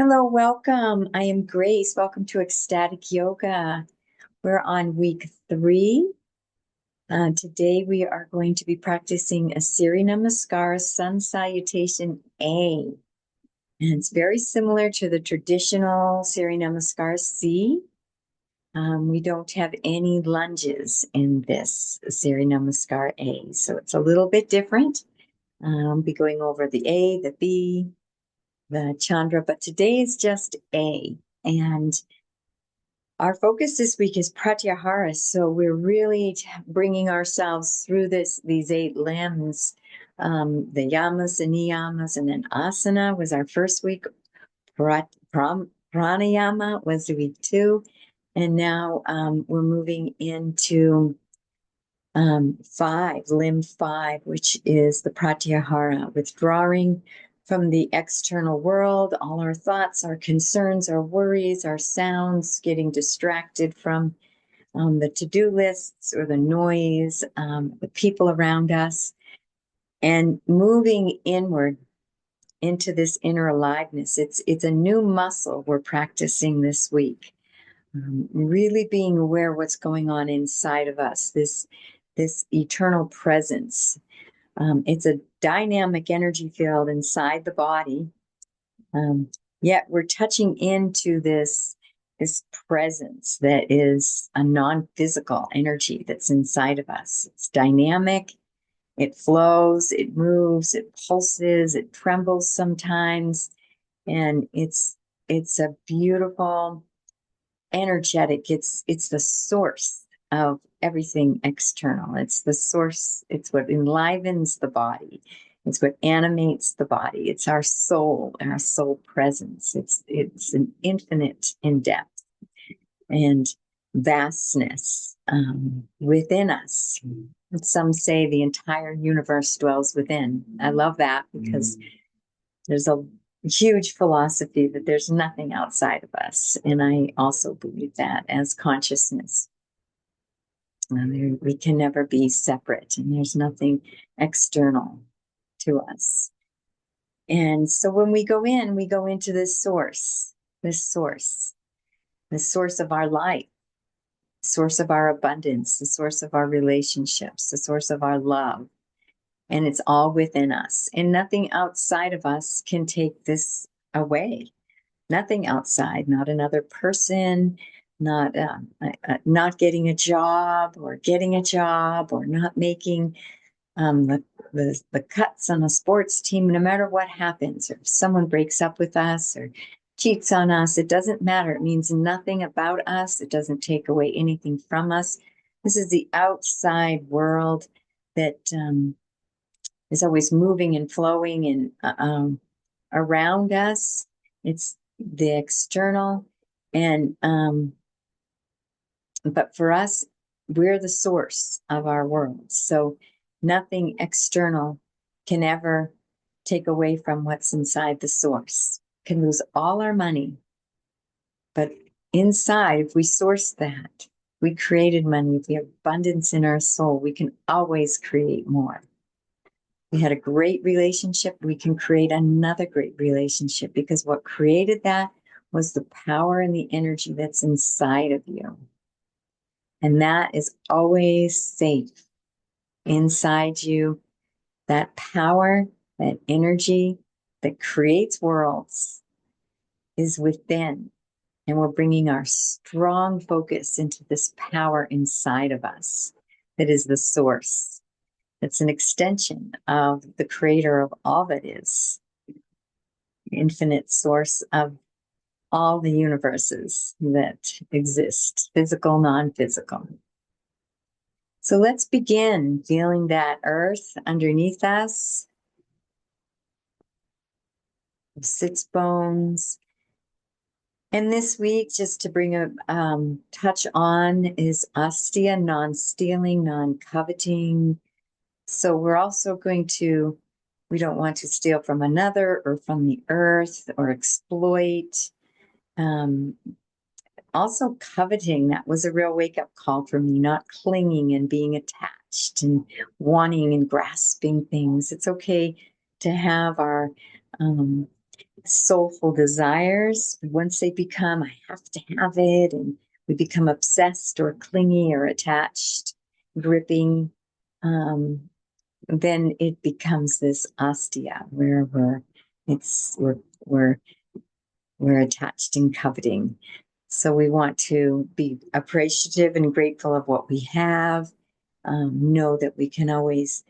Hello, welcome. I am Grace. Welcome to Ecstatic Yoga. We're on week 3. Today we are going to be practicing a Surya Namaskara Sun Salutation A. And it's very similar to the traditional Surya Namaskara C. We don't have any lunges in this Surya Namaskara A. So it's a little bit different. I'll be going over the A, the B, the Chandra, but today is just A. And our focus this week is pratyahara, so we're really bringing ourselves through these 8 limbs. The yamas and niyamas, and then asana was our first week. Pranayama was week 2, and now we're moving into 5, limb 5, which is the pratyahara, withdrawing from the external world, all our thoughts, our concerns, our worries, our sounds, getting distracted from the to-do lists or the noise, the people around us, and moving inward into this inner aliveness. It's a new muscle we're practicing this week. Really being aware what's going on inside of us, this eternal presence. It's a dynamic energy field inside the body. Yet we're touching into this presence that is a non-physical energy that's inside of us. It's dynamic, it flows, it moves, it pulses, it trembles sometimes, and it's a beautiful, energetic. It's the source of everything external. It's the source. It's what enlivens the body. It's what animates the body. It's our soul and our soul presence. It's an infinite in depth and vastness within us. Some say the entire universe dwells within. I love that because there's a huge philosophy that there's nothing outside of us. And I also believe that as consciousness. We can never be separate, and there's nothing external to us. And so when we go into this source, the source of our life, source of our abundance, the source of our relationships, the source of our love. And it's all within us. And nothing outside of us can take this away. Nothing outside, not another person, not getting a job, or getting a job, or not making the cuts on a sports team. No matter what happens, or if someone breaks up with us or cheats on us, it doesn't matter. It means nothing about us. It doesn't take away anything from us. This is the outside world that is always moving and flowing and around us. It's the external, and but for us, we're the source of our world. So nothing external can ever take away from what's inside the source. Can lose all our money, but inside, if we source that, we created money. If we have abundance in our soul, we can always create more. We had a great relationship, we can create another great relationship, because what created that was the power and the energy that's inside of you. And that is always safe inside you. That power, that energy that creates worlds is within. And we're bringing our strong focus into this power inside of us that is the source. It's an extension of the creator of all that is, infinite source of all the universes that exist, physical, non-physical. So let's begin feeling that earth underneath us, sits bones. And this week, just to bring a touch on, is asteya, non-stealing, non-coveting. So we're also we don't want to steal from another or from the earth or exploit. Also coveting, that was a real wake-up call for me, not clinging and being attached and wanting and grasping things. It's okay to have our soulful desires. Once they become, I have to have it, and we become obsessed or clingy or attached, gripping, then it becomes this astia where we're we're attached and coveting. So we want to be appreciative and grateful of what we have. Know that we can always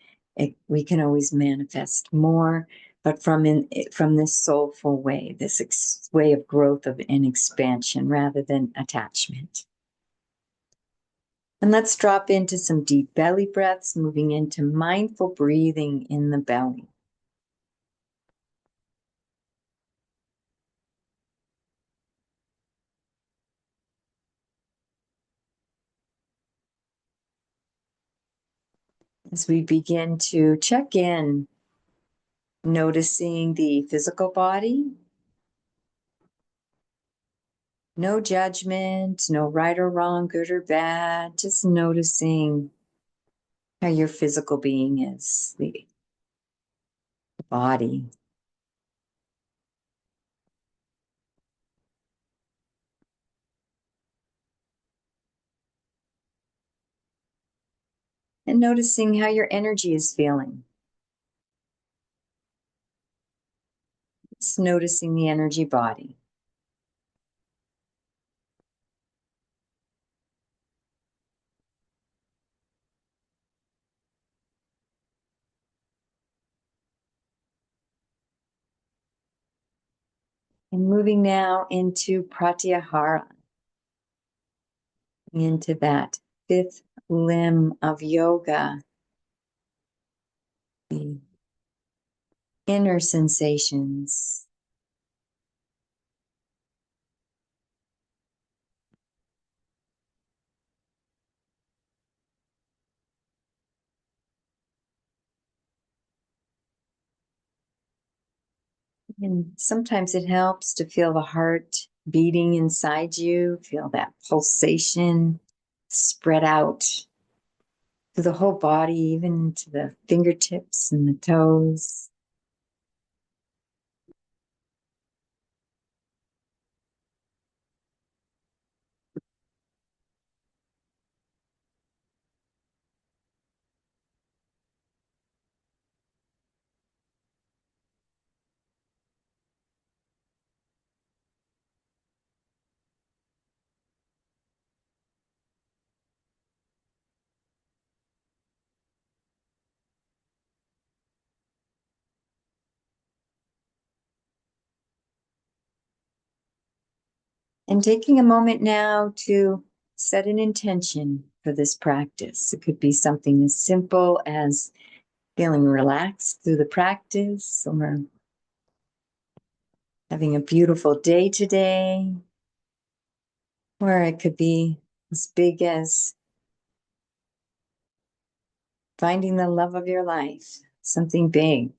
manifest more, but from this soulful way, this way of growth and expansion rather than attachment. And let's drop into some deep belly breaths, moving into mindful breathing in the belly. As we begin to check in, noticing the physical body, no judgment, no right or wrong, good or bad, just noticing how your physical being is, the body. And noticing how your energy is feeling. Just noticing the energy body. And moving now into pratyahara, into that fifth limb of yoga, the inner sensations. And sometimes it helps to feel the heart beating inside you, feel that pulsation spread out through the whole body, even to the fingertips and the toes. And taking a moment now to set an intention for this practice. It could be something as simple as feeling relaxed through the practice, or having a beautiful day today, or it could be as big as finding the love of your life, something big,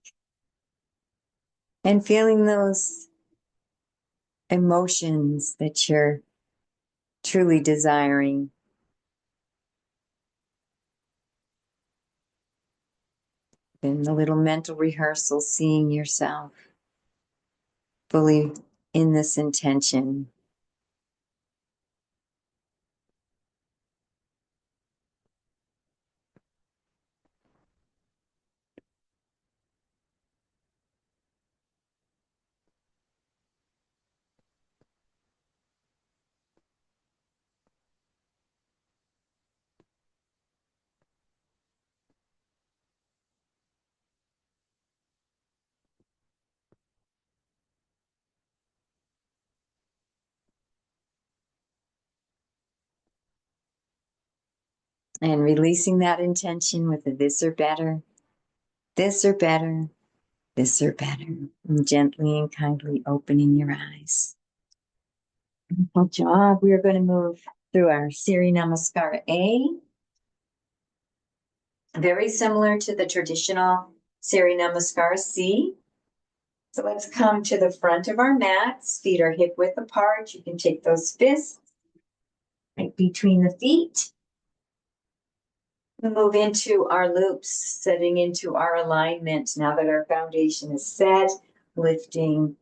and feeling those emotions that you're truly desiring. In the little mental rehearsal, seeing yourself fully in this intention. And releasing that intention with a this or better, this or better, this or better. And gently and kindly opening your eyes. Wonderful job. We are going to move through our Surya Namaskara A. Very similar to the traditional Surya Namaskara C. So let's come to the front of our mats. Feet are hip width apart. You can take those fists right between the feet. We move into our loops, setting into our alignment now that our foundation is set, lifting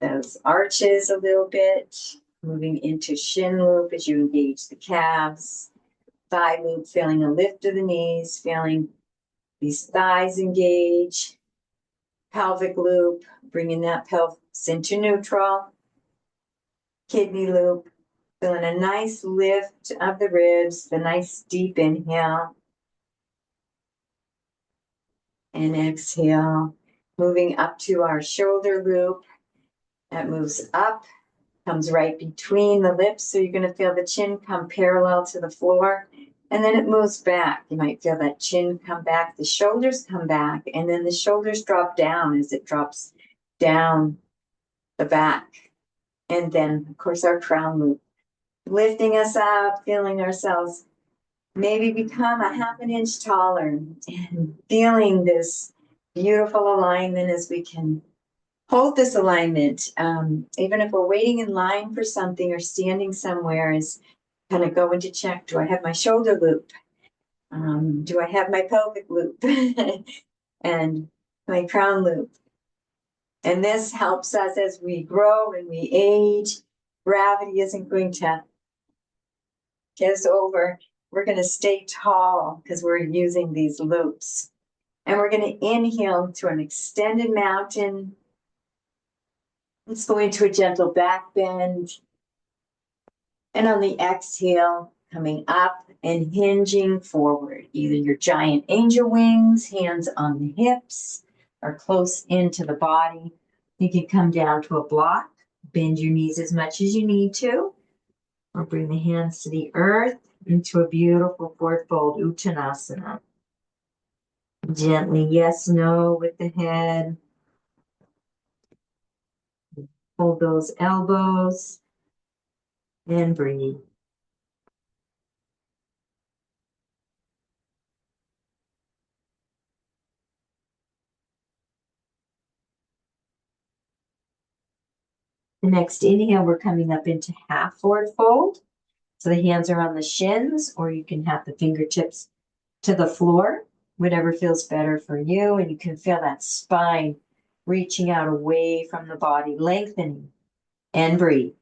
those arches a little bit, moving into shin loop as you engage the calves, thigh loop, feeling a lift of the knees, feeling these thighs engage, pelvic loop, bringing that pelvis into neutral, kidney loop, feeling a nice lift of the ribs, the nice deep inhale and exhale, moving up to our shoulder loop. That moves up, comes right between the lips. So you're going to feel the chin come parallel to the floor. And then it moves back. You might feel that chin come back, the shoulders come back, and then the shoulders drop down as it drops down the back. And then, of course, our crown loop, lifting us up, feeling ourselves maybe become a half an inch taller and feeling this beautiful alignment as we can hold this alignment. Even if we're waiting in line for something or standing somewhere, is kind of going to check, do I have my shoulder loop? Do I have my pelvic loop? And my crown loop? And this helps us as we grow and we age. Gravity isn't going to get us over. We're going to stay tall because we're using these loops. And we're going to inhale to an extended mountain. Let's go into a gentle back bend. And on the exhale, coming up and hinging forward, either your giant angel wings, hands on the hips, or close into the body. You can come down to a block, bend your knees as much as you need to, or bring the hands to the earth into a beautiful forward fold, Uttanasana. Gently yes, no with the head. Hold those elbows and breathe. The next inhale, we're coming up into half forward fold. So the hands are on the shins, or you can have the fingertips to the floor, whatever feels better for you. And you can feel that spine reaching out away from the body, lengthening, and breathe.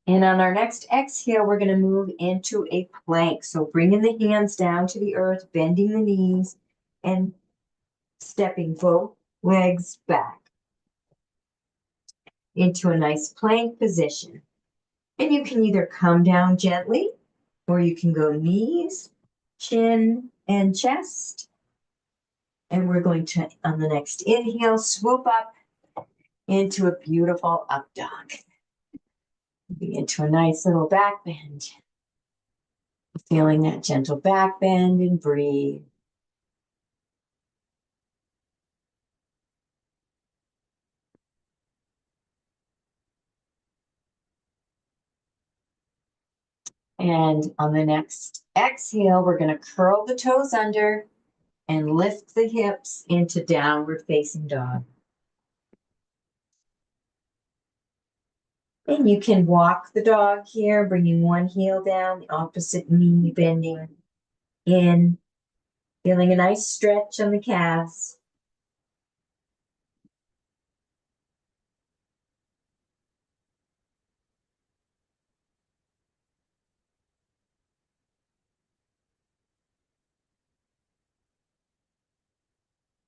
And on our next exhale, we're going to move into a plank. So bringing the hands down to the earth, bending the knees, and stepping both legs back into a nice plank position. And you can either come down gently, or you can go knees, chin, and chest. And we're going to, on the next inhale, swoop up into a beautiful up dog. Into a nice little back bend. Feeling that gentle back bend and breathe. And on the next exhale, we're going to curl the toes under and lift the hips into downward facing dog. And you can walk the dog here, bringing one heel down, the opposite knee bending in, feeling a nice stretch on the calves.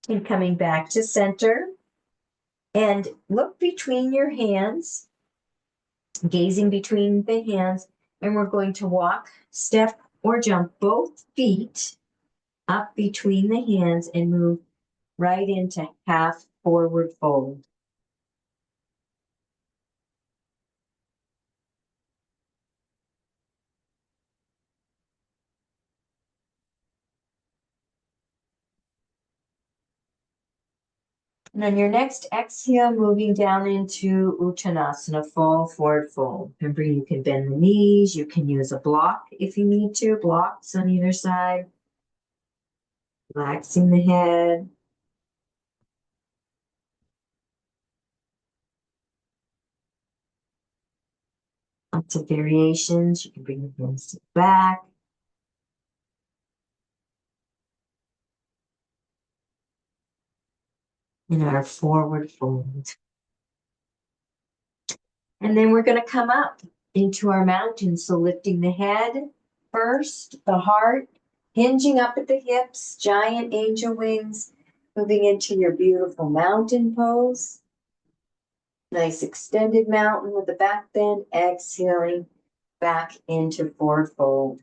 And coming back to center. And look between your hands, gazing between the hands. And we're going to walk, step, or jump both feet up between the hands and move right into half forward fold. And on your next exhale, moving down into Uttanasana, full forward fold. Remember, you can bend the knees. You can use a block if you need to, blocks on either side. Relaxing the head. Lots of variations. You can bring the hands to the back. in our forward fold. And then we're going to come up into our mountain. So lifting the head first, the heart, hinging up at the hips, giant angel wings, moving into your beautiful mountain pose. Nice extended mountain with the back bend, exhaling back into forward fold.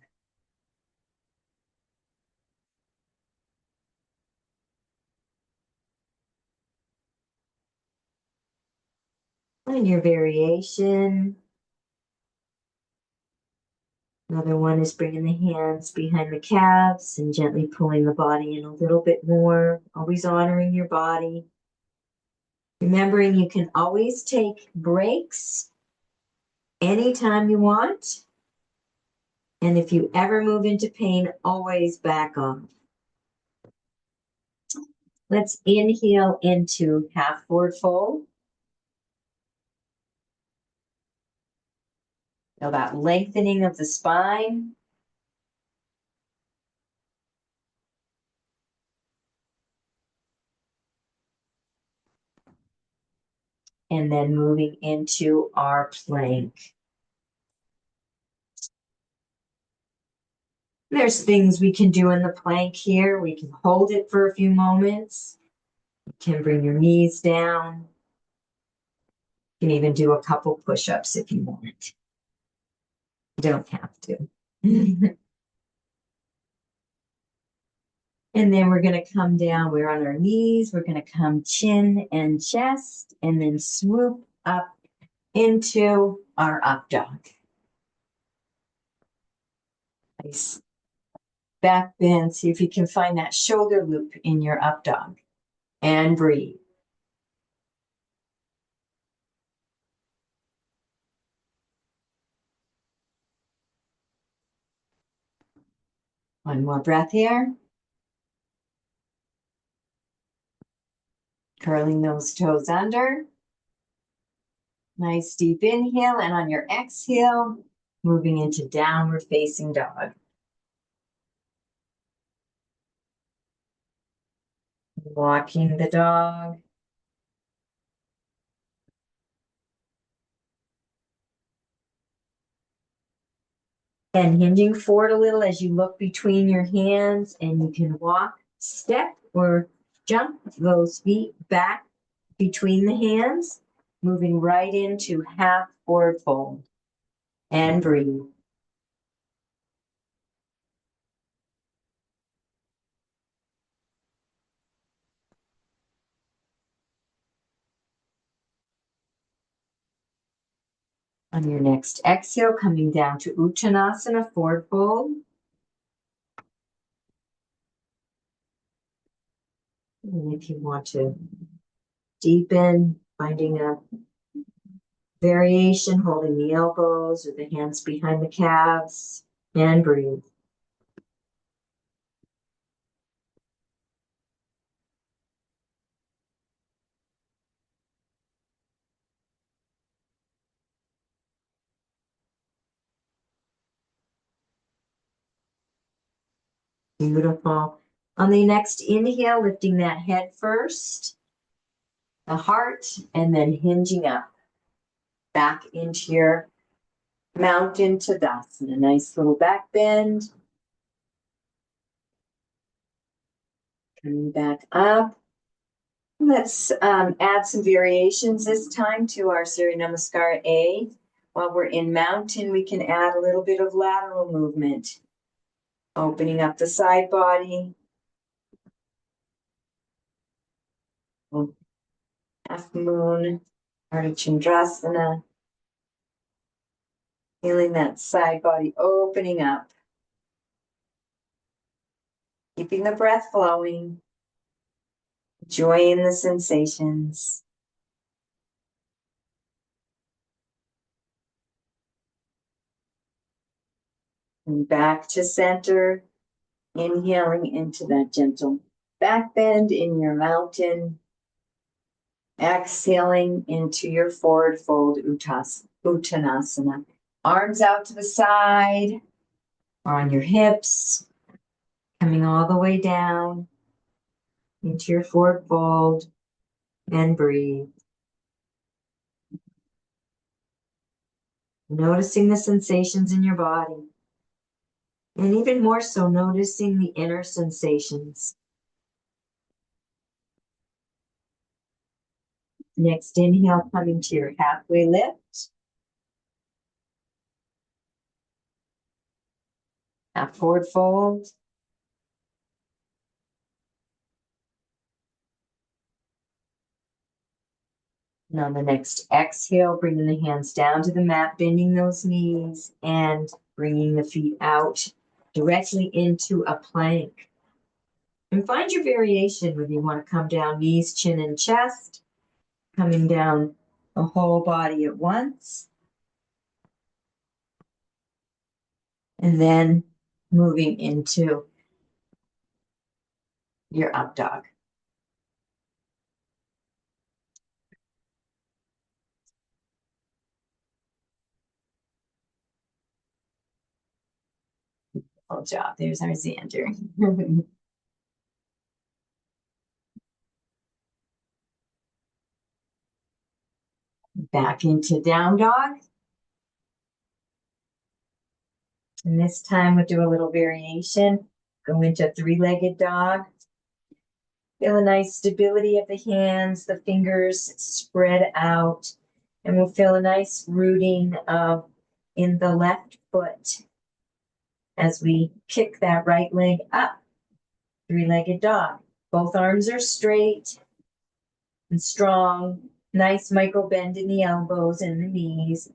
And your variation. Another one is bringing the hands behind the calves and gently pulling the body in a little bit more, always honoring your body. Remembering you can always take breaks anytime you want. And if you ever move into pain, always back off. Let's inhale into half forward fold. Feel that lengthening of the spine. And then moving into our plank. There's things we can do in the plank here. We can hold it for a few moments. You can bring your knees down. You can even do a couple push-ups if you want. You don't have to. And then we're going to come down. We're on our knees. We're going to come chin and chest and then swoop up into our up dog. Nice back bend. See if you can find that shoulder loop in your up dog. And breathe. One more breath here. Curling those toes under. Nice deep inhale, and on your exhale, moving into downward facing dog. Walking the dog. And hinging forward a little as you look between your hands, and you can walk, step, or jump those feet back between the hands, moving right into half forward fold. And breathe. On your next exhale, coming down to Uttanasana, forward fold. And if you want to deepen, finding a variation, holding the elbows or the hands behind the calves, and breathe. Beautiful. On the next inhale, lifting that head first, the heart, and then hinging up back into your mountain Tadasana. Nice little back bend. Coming back up. Let's add some variations this time to our Surya Namaskara A. While we're in mountain, we can add a little bit of lateral movement. Opening up the side body. Half moon, Ardha Chandrasana. Feeling that side body opening up. Keeping the breath flowing. Enjoying the sensations. And back to center. Inhaling into that gentle back bend in your mountain. Exhaling into your forward fold Uttanasana. Arms out to the side or on your hips. Coming all the way down into your forward fold. And breathe. Noticing the sensations in your body. And even more so, noticing the inner sensations. Next inhale, coming to your halfway lift. Half forward fold. And on the next exhale, bringing the hands down to the mat, bending those knees and bringing the feet out directly into a plank. And find your variation whether you want to come down knees, chin, and chest, coming down the whole body at once. And then moving into your up dog. Good job. There's our Xander. Back into down dog. And this time we'll do a little variation. Go into three-legged dog. Feel a nice stability of the hands, the fingers spread out. And we'll feel a nice rooting in the left foot as we kick that right leg up. Three-legged dog. Both arms are straight and strong. Nice micro bend in the elbows and the knees.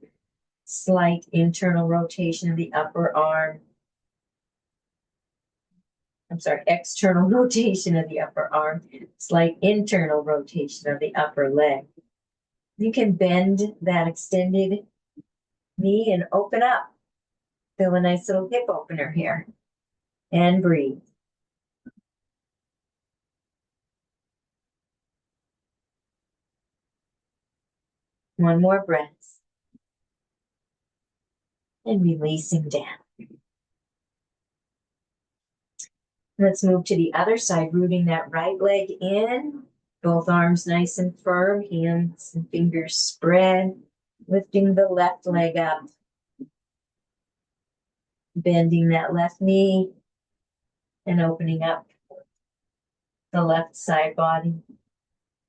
Slight internal rotation of the upper arm. External rotation of the upper arm. Slight internal rotation of the upper leg. You can bend that extended knee and open up. Feel a nice little hip opener here. And breathe. One more breath. And releasing down. Let's move to the other side, rooting that right leg in. Both arms nice and firm, hands and fingers spread. Lifting the left leg up. Bending that left knee and opening up the left side body.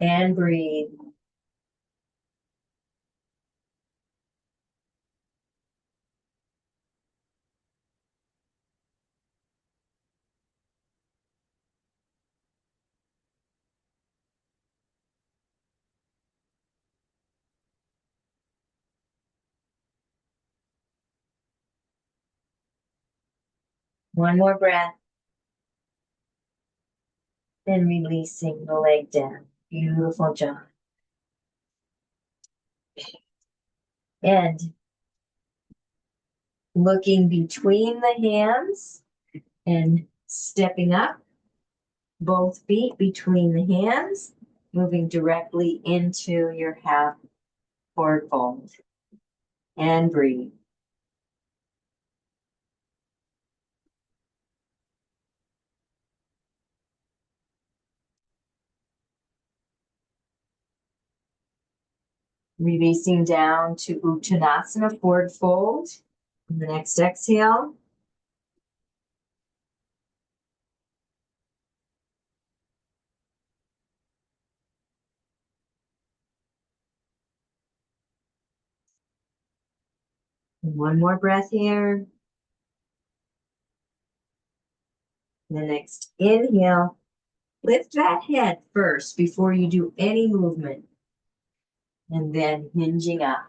And breathe. One more breath. And releasing the leg down. Beautiful job. And looking between the hands and stepping up. Both feet between the hands, moving directly into your half forward fold. And breathe. Releasing down to Uttanasana, forward fold. On the next exhale. And one more breath here. The next inhale, lift that head first before you do any movement. And then hinging up.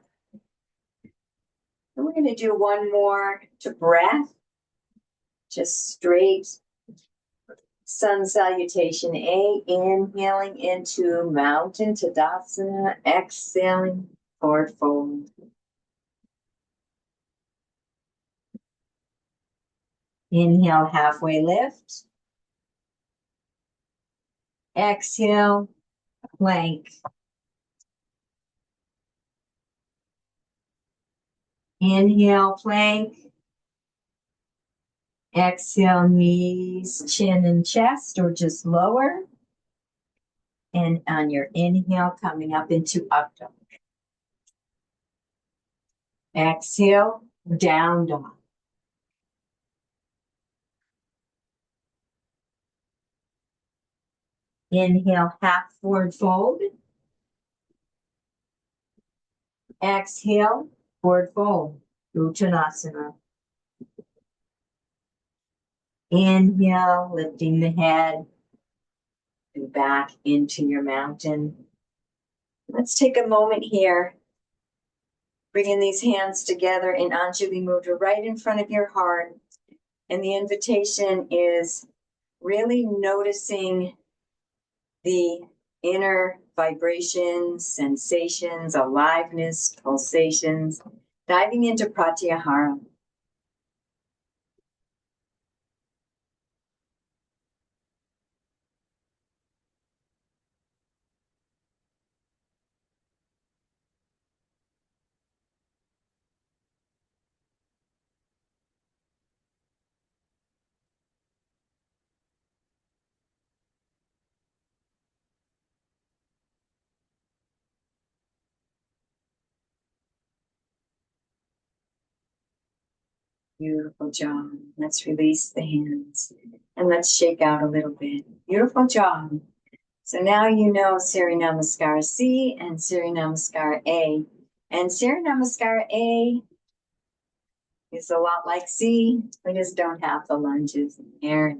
And we're going to do one more to breath. Just straight Sun Salutation A. Inhaling into Mountain Tadasana. Exhaling, forward fold. Inhale, halfway lift. Exhale, plank. Inhale, plank. Exhale, knees, chin, and chest, or just lower. And on your inhale, coming up into up dog. Exhale, down dog. Inhale, half forward fold. Exhale, forward fold. Uttanasana. Inhale, lifting the head and back into your mountain. Let's take a moment here, bringing these hands together in Anjali Mudra right in front of your heart. And the invitation is really noticing the inner vibrations, sensations, aliveness, pulsations, diving into Pratyahara. Beautiful job. Let's release the hands and let's shake out a little bit. Beautiful job. So now you know Surya Namaskara C and Surya Namaskara A. And Surya Namaskara A is a lot like C. We just don't have the lunges in there.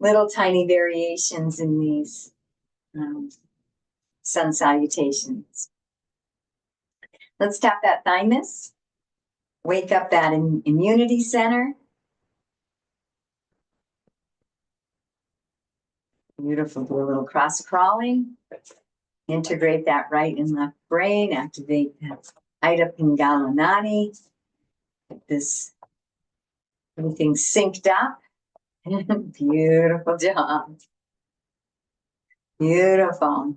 Little tiny variations in these sun salutations. Let's tap that thymus. Wake up that immunity center. Beautiful. Do a little cross crawling. Integrate that right and left brain. Activate that Ida Pingala Nadi. Get this, everything synced up. Beautiful job. Beautiful.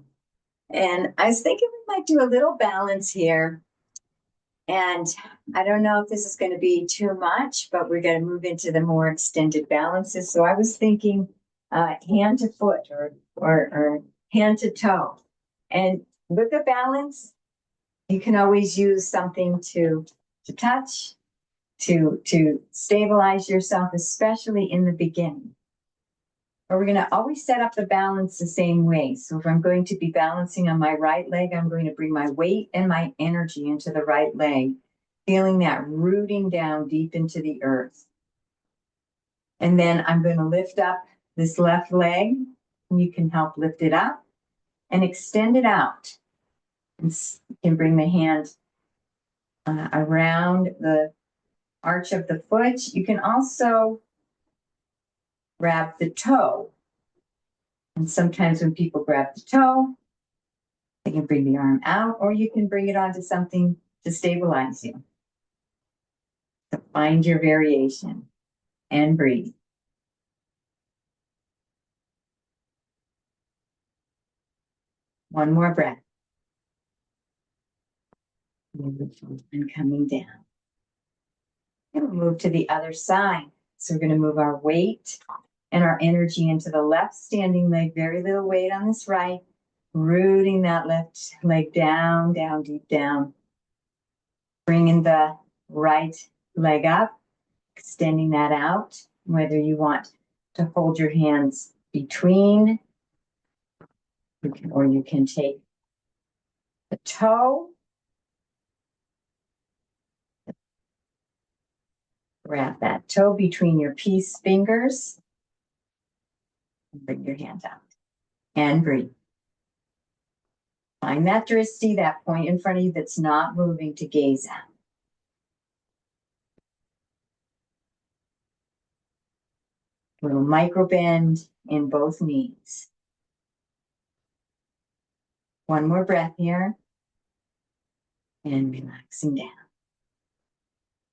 And I was thinking we might do a little balance here. And I don't know if this is going to be too much, but we're going to move into the more extended balances. So I was thinking hand to foot or hand to toe. And with the balance, you can always use something to touch, to stabilize yourself, especially in the beginning. But we're going to always set up the balance the same way. So if I'm going to be balancing on my right leg, I'm going to bring my weight and my energy into the right leg, feeling that rooting down deep into the earth. And then I'm going to lift up this left leg, and you can help lift it up and extend it out. And you can bring the hand around the arch of the foot. You can also grab the toe. And sometimes when people grab the toe, they can bring the arm out, or you can bring it onto something to stabilize you. So find your variation and breathe. One more breath. And coming down. And we'll move to the other side. So we're going to move our weight and our energy into the left standing leg. Very little weight on this right. Rooting that left leg down, down, deep down. Bringing the right leg up, extending that out. Whether you want to hold your hands between, or you can take the toe, wrap that toe between your peace fingers, and bring your hands out. And breathe. Find that drishti, that point in front of you that's not moving, to gaze at. A little micro bend in both knees. One more breath here. And relaxing down.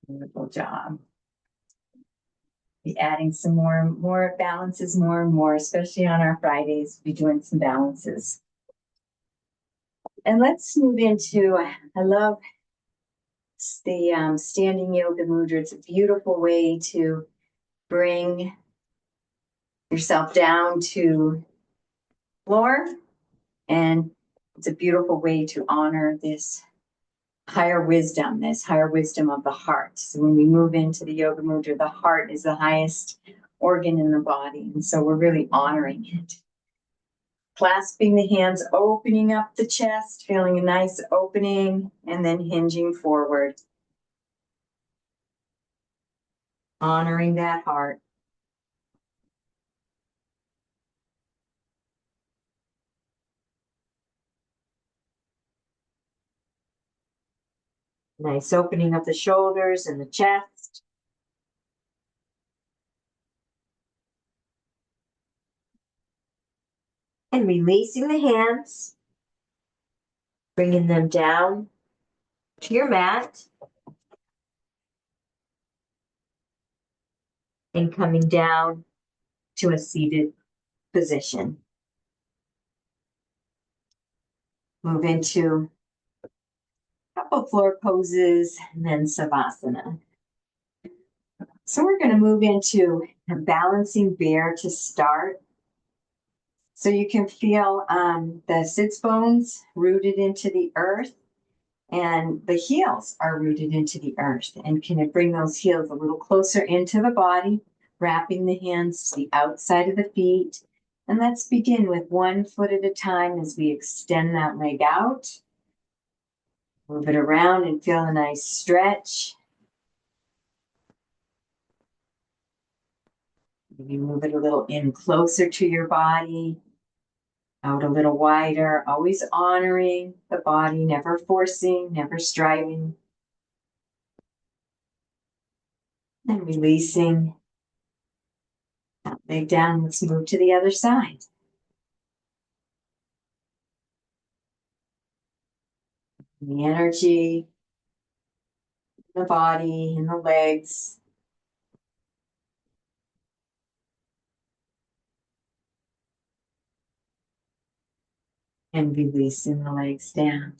Beautiful job. Be adding some more balances more and more, especially on our Fridays. Be doing some balances. And let's move into, I love the standing yoga mudra. It's a beautiful way to bring yourself down to floor. And it's a beautiful way to honor this higher wisdom of the heart. So when we move into the yoga mudra, the heart is the highest organ in the body. And so we're really honoring it. Clasping the hands, opening up the chest, feeling a nice opening, and then hinging forward. Honoring that heart. Nice opening of the shoulders and the chest. And releasing the hands, bringing them down to your mat. And coming down to a seated position. Move into a couple floor poses and then Savasana. So we're going to move into a balancing bear to start. So you can feel the sits bones rooted into the earth and the heels are rooted into the earth. And can it bring those heels a little closer into the body, wrapping the hands to the outside of the feet. And let's begin with one foot at a time as we extend that leg out. Move it around and feel a nice stretch. Maybe move it a little in closer to your body, out a little wider, always honoring the body, never forcing, never striving. And releasing that leg down. Let's move to the other side. The energy, the body, and the legs. And releasing the legs down.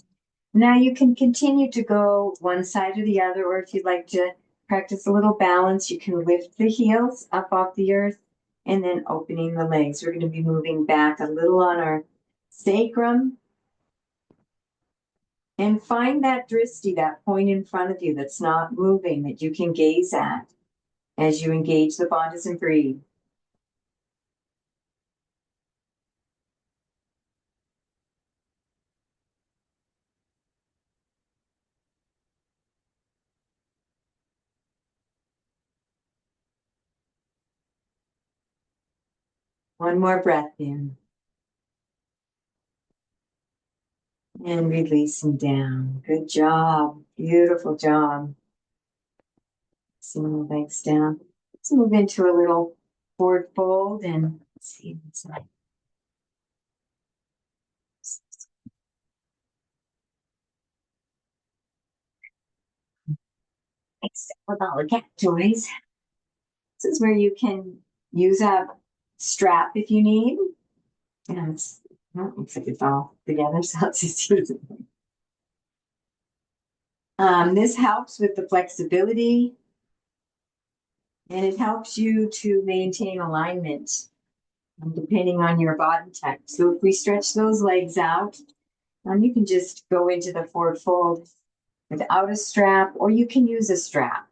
Now you can continue to go one side or the other, or if you'd like to practice a little balance, you can lift the heels up off the earth and then opening the legs. We're going to be moving back a little on our sacrum. And find that drishti, that point in front of you that's not moving, that you can gaze at as you engage the bandhas and breathe. One more breath in. And releasing down. Good job. Beautiful job. Seeing the legs down. Let's move into a little forward fold and see what's like. Except with all the cat toys. This is where you can use a strap if you need. And it's, well, it looks like it's all together, so let's just use it. This helps with the flexibility and it helps you to maintain alignment depending on your body type. So if we stretch those legs out, you can just go into the forward fold without a strap, or you can use a strap.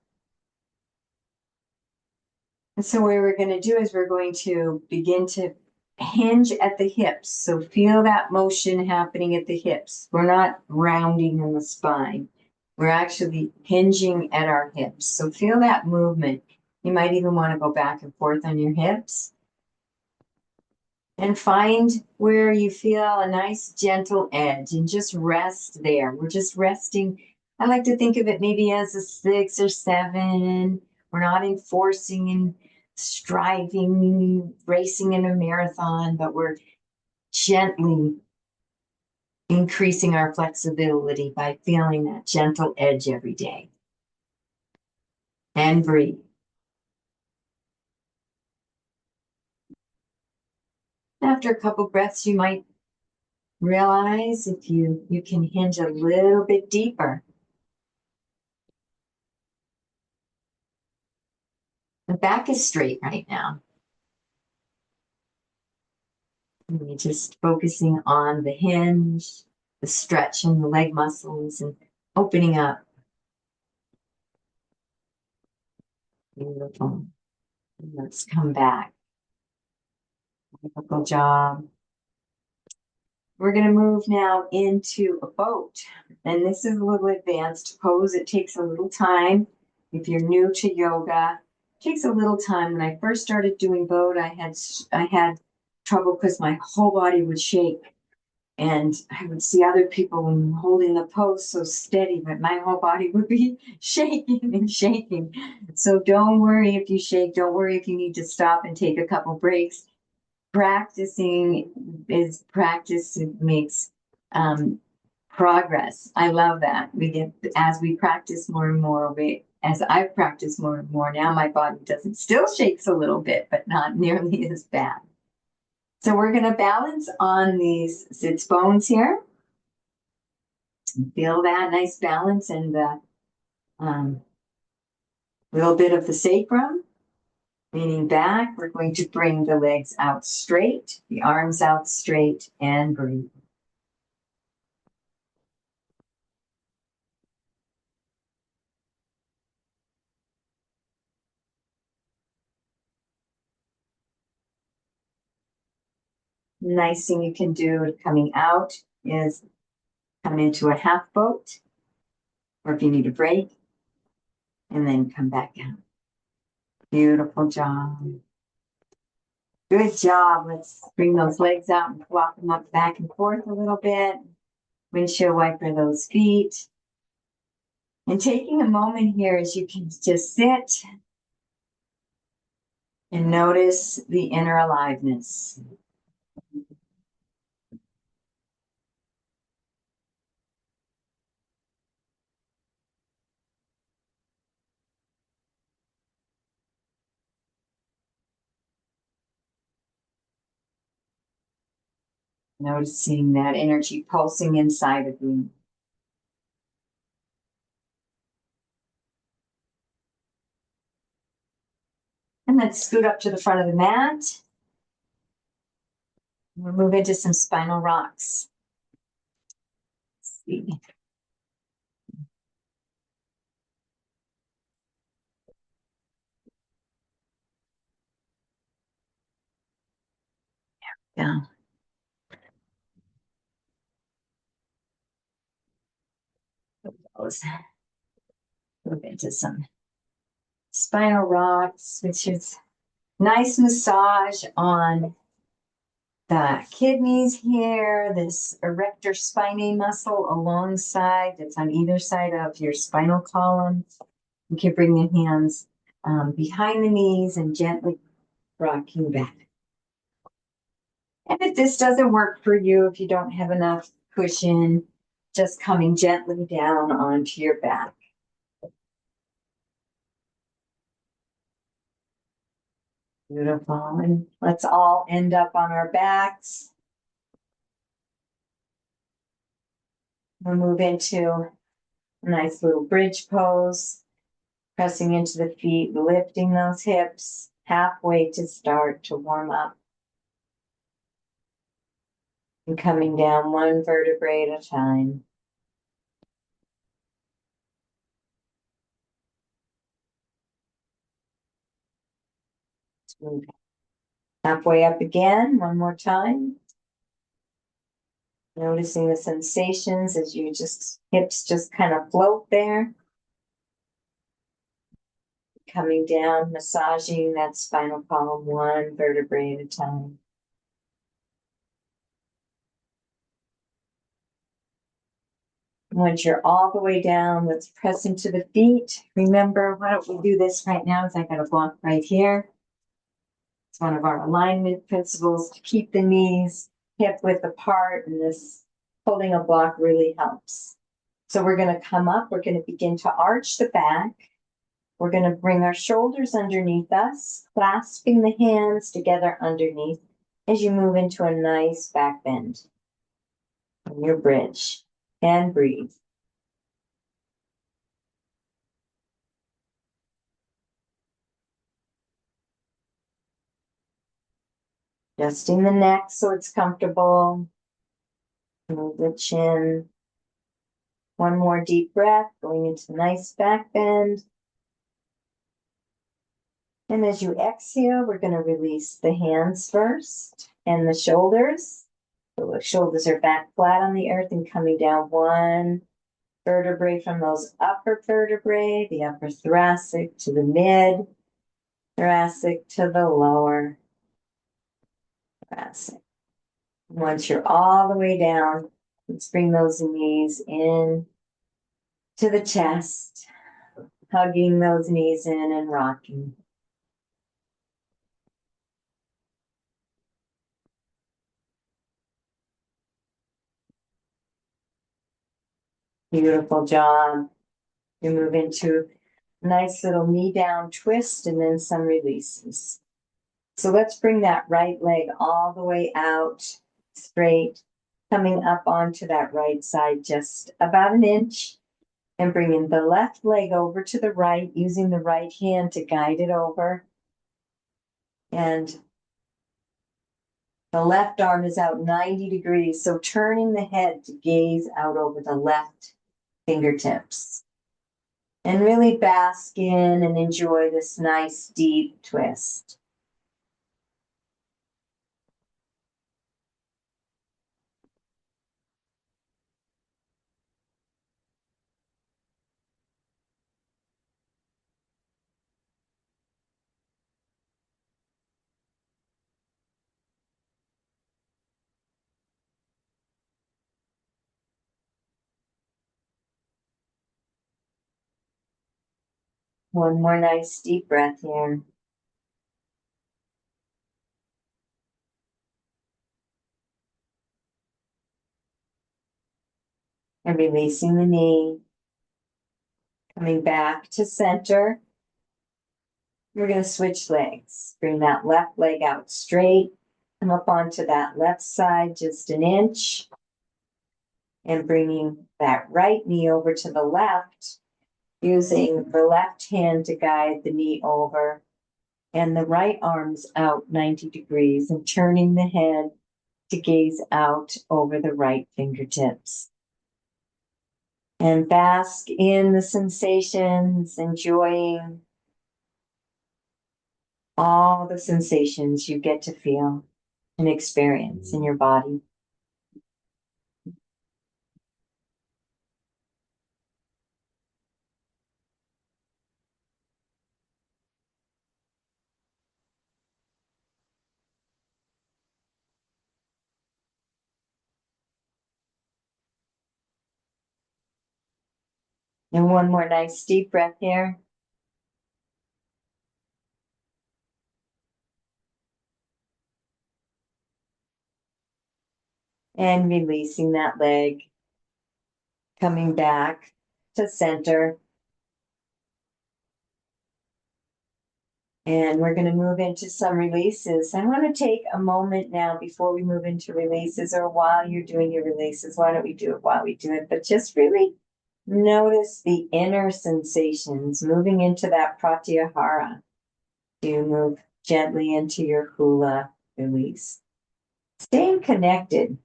And so what we're going to do is we're going to begin to hinge at the hips. So feel that motion happening at the hips. We're not rounding in the spine. We're actually hinging at our hips. So feel that movement. You might even want to go back and forth on your hips. And find where you feel a nice gentle edge and just rest there. We're just resting. I like to think of it maybe as a 6 or 7. We're not enforcing and striving, racing in a marathon, but we're gently increasing our flexibility by feeling that gentle edge every day. And breathe. After a couple breaths, you might realize if you can hinge a little bit deeper. The back is straight right now. And you're just focusing on the hinge, the stretch in the leg muscles, and opening up. Beautiful. Let's come back. Wonderful job. We're going to move now into a boat. And this is a little advanced pose. It takes a little time. If you're new to yoga, it takes a little time. When I first started doing boat, I had trouble because my whole body would shake. And I would see other people when holding the pose so steady, but my whole body would be shaking and shaking. So don't worry if you shake. Don't worry if you need to stop and take a couple breaks. Practicing is practice makes progress. I love that. We get, as we practice more and more, as I've practiced more and more, now my body doesn't, still shakes a little bit, but not nearly as bad. So we're going to balance on these sits bones here. Feel that nice balance and the little bit of the sacrum. Leaning back, we're going to bring the legs out straight, the arms out straight, and breathe. Nice thing you can do coming out is come into a half boat, or if you need a break, and then come back out. Beautiful job. Good job. Let's bring those legs out and walk them up back and forth a little bit. Windshield wiper those feet. And taking a moment here as you can just sit and notice the inner aliveness. Noticing that energy pulsing inside of you. And let's scoot up to the front of the mat. We'll move into some spinal rocks. Let's see. Yeah. Move into some spinal rocks, which is nice massage on the kidneys here, this erector spinae muscle alongside, that's on either side of your spinal column. You can bring the hands behind the knees and gently rocking back. And if this doesn't work for you, if you don't have enough cushion, just coming gently down onto your back. Beautiful. And let's all end up on our backs. We'll move into a nice little bridge pose, pressing into the feet, lifting those hips halfway to start to warm up. And coming down one vertebrae at a time. Move halfway up again, one more time. Noticing the sensations as you just, hips just kind of float there. Coming down, massaging that spinal column one vertebrae at a time. Once you're all the way down, let's press into the feet. Remember, why don't we do this right now? Is I got a block right here. It's one of our alignment principles to keep the knees hip width apart, and this holding a block really helps. So we're going to come up. We're going to begin to arch the back. We're going to bring our shoulders underneath us, clasping the hands together underneath as you move into a nice back bend on your bridge. And breathe. Adjusting the neck so it's comfortable. Move the chin. One more deep breath, going into a nice back bend. And as you exhale, we're going to release the hands first and the shoulders. So the shoulders are back flat on the earth and coming down one vertebrae from those upper vertebrae, the upper thoracic to the mid thoracic to the lower thoracic. Once you're all the way down, let's bring those knees in to the chest, hugging those knees in and rocking. Beautiful job. You move into a nice little knee down twist and then some releases. So let's bring that right leg all the way out straight, coming up onto that right side just about an inch, and bringing the left leg over to the right, using the right hand to guide it over. And the left arm is out 90 degrees, so turning the head to gaze out over the left fingertips. And really bask in and enjoy this nice deep twist. One more nice deep breath here. And releasing the knee. Coming back to center. We're going to switch legs. Bring that left leg out straight. Come up onto that left side just an inch. And bringing that right knee over to the left, using the left hand to guide the knee over. And the right arm's out 90 degrees and turning the head to gaze out over the right fingertips. And bask in the sensations, enjoying all the sensations you get to feel and experience in your body. And one more nice deep breath here. And releasing that leg, coming back to center. And we're going to move into some releases. I want to take a moment now before we move into releases, or while you're doing your releases. Why don't we do it while we do it? But just really notice the inner sensations, moving into that pratyahara. You move gently into your hula release. Staying connected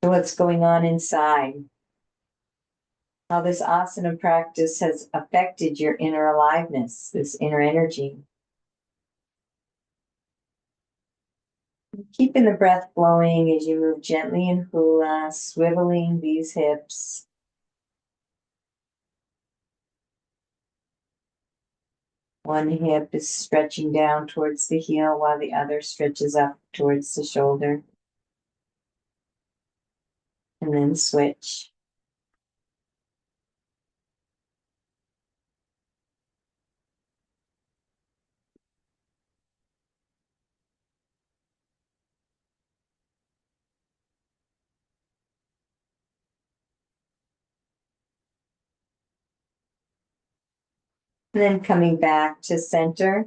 to what's going on inside. How this asana practice has affected your inner aliveness, this inner energy. Keeping the breath flowing as you move gently in hula, swiveling these hips. One hip is stretching down towards the heel while the other stretches up towards the shoulder. And then switch. And then coming back to center.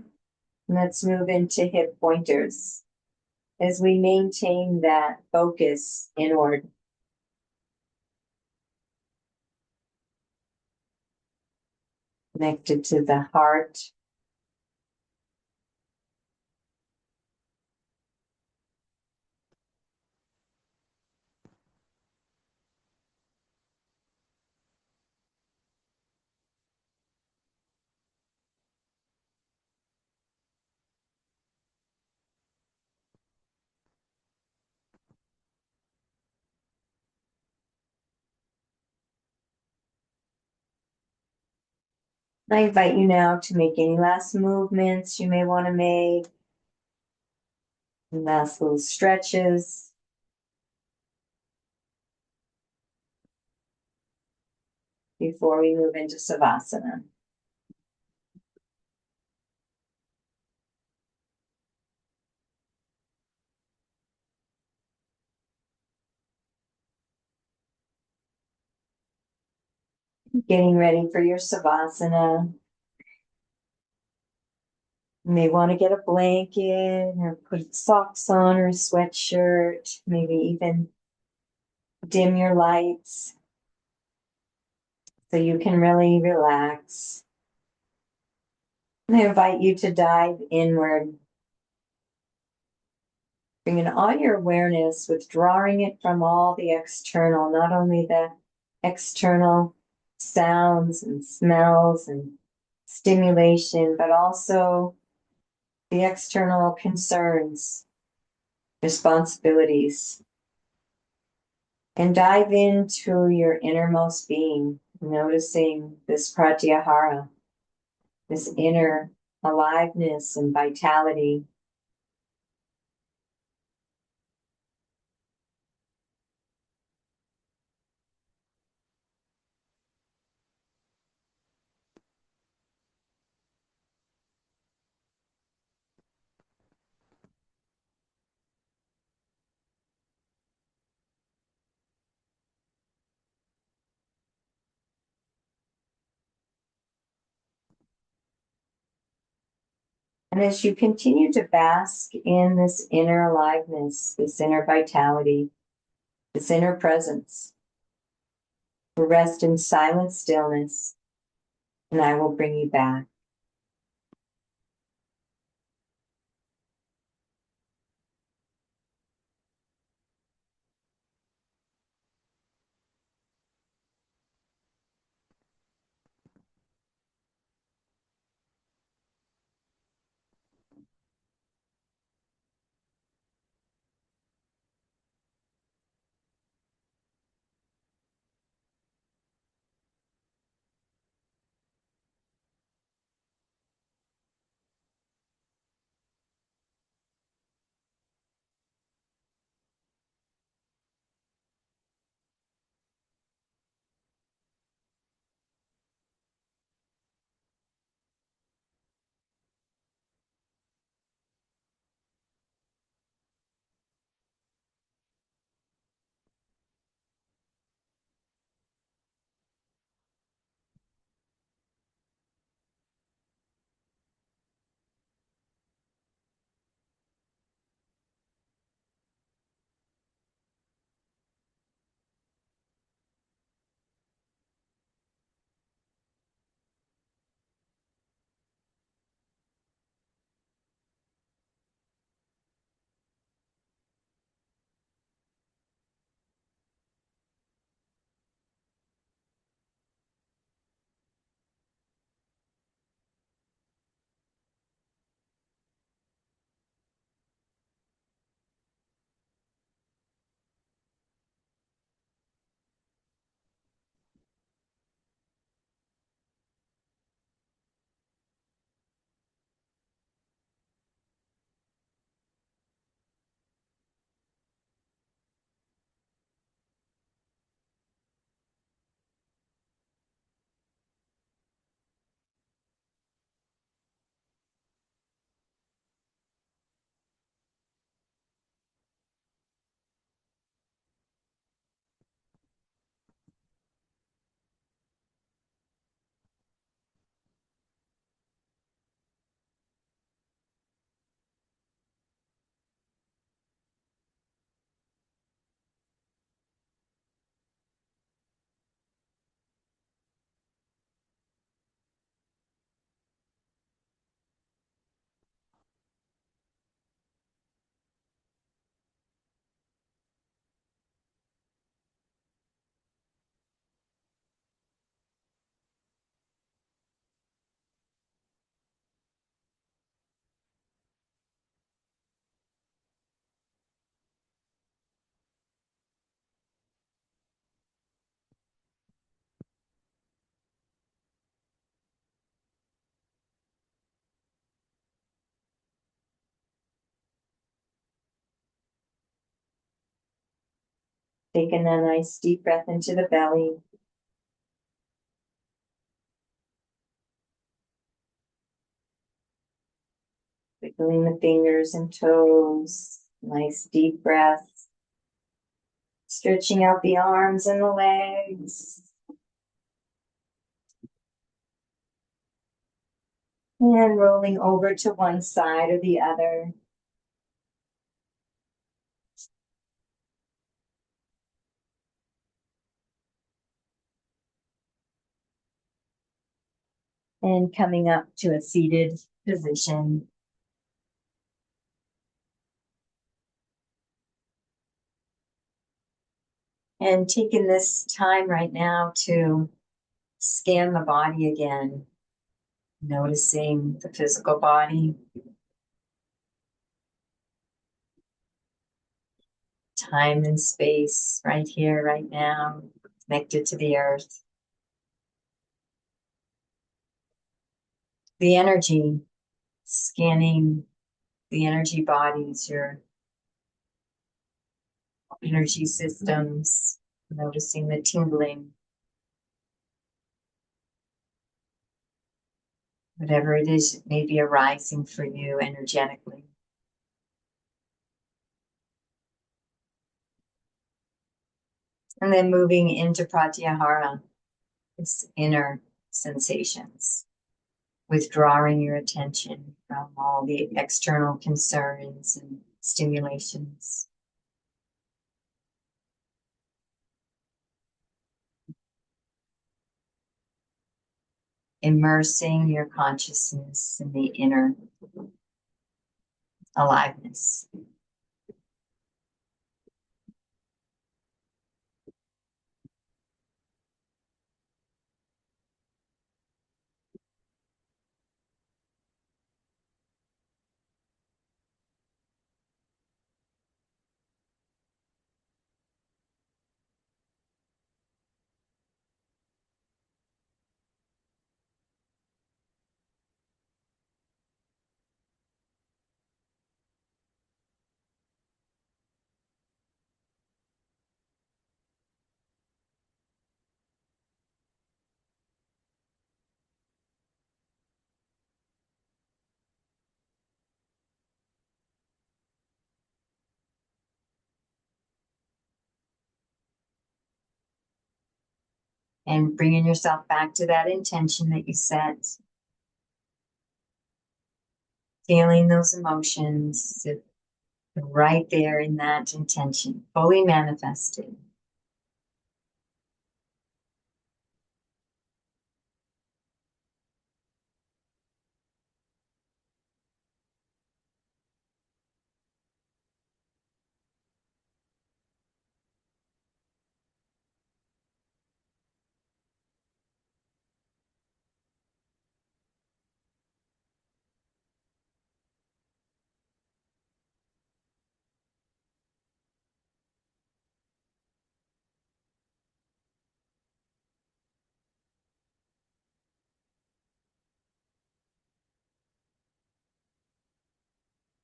Let's move into hip pointers as we maintain that focus inward. Connected to the heart. I invite you now to make any last movements you may want to make, last little stretches. Before we move into Savasana. Getting ready for your Savasana. You may want to get a blanket or put socks on or a sweatshirt, maybe even dim your lights so you can really relax. And I invite you to dive inward, bringing all your awareness, withdrawing it from all the external, not only the external sounds and smells and stimulation, but also the external concerns, responsibilities, and dive into your innermost being, noticing this pratyahara, this inner aliveness and vitality. And as you continue to bask in this inner aliveness, this inner vitality, this inner presence, rest in silent stillness, and I will bring you back. Taking a nice deep breath into the belly. Wiggling the fingers and toes. Nice deep breath. Stretching out the arms and the legs. And rolling over to one side or the other. And coming up to a seated position. And taking this time right now to scan the body again, noticing the physical body, time and space right here, right now, connected to the earth. The energy, scanning the energy bodies, your energy systems, noticing the tingling, whatever it is may be arising for you energetically. And then moving into pratyahara, its inner sensations, withdrawing your attention from all the external concerns and stimulations. Immersing your consciousness in the inner aliveness. And bringing yourself back to that intention that you set. Feeling those emotions right there in that intention, fully manifested.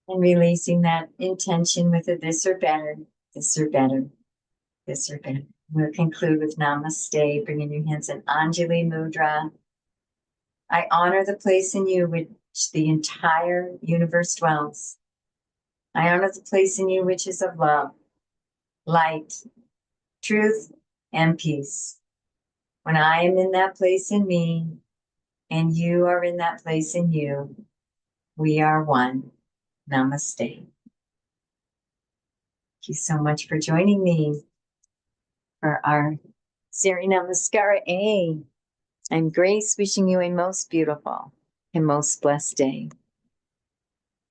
And releasing that intention with a this or better, this or better, this or better. We'll conclude with Namaste, bringing your hands in Anjali Mudra. I honor the place in you which the entire universe dwells. I honor the place in you which is of love, light, truth, and peace. When I am in that place in me, and you are in that place in you, we are one. Namaste. Thank you so much for joining me for our Surya Namaskara A. I'm Grace, wishing you a most beautiful and most blessed day.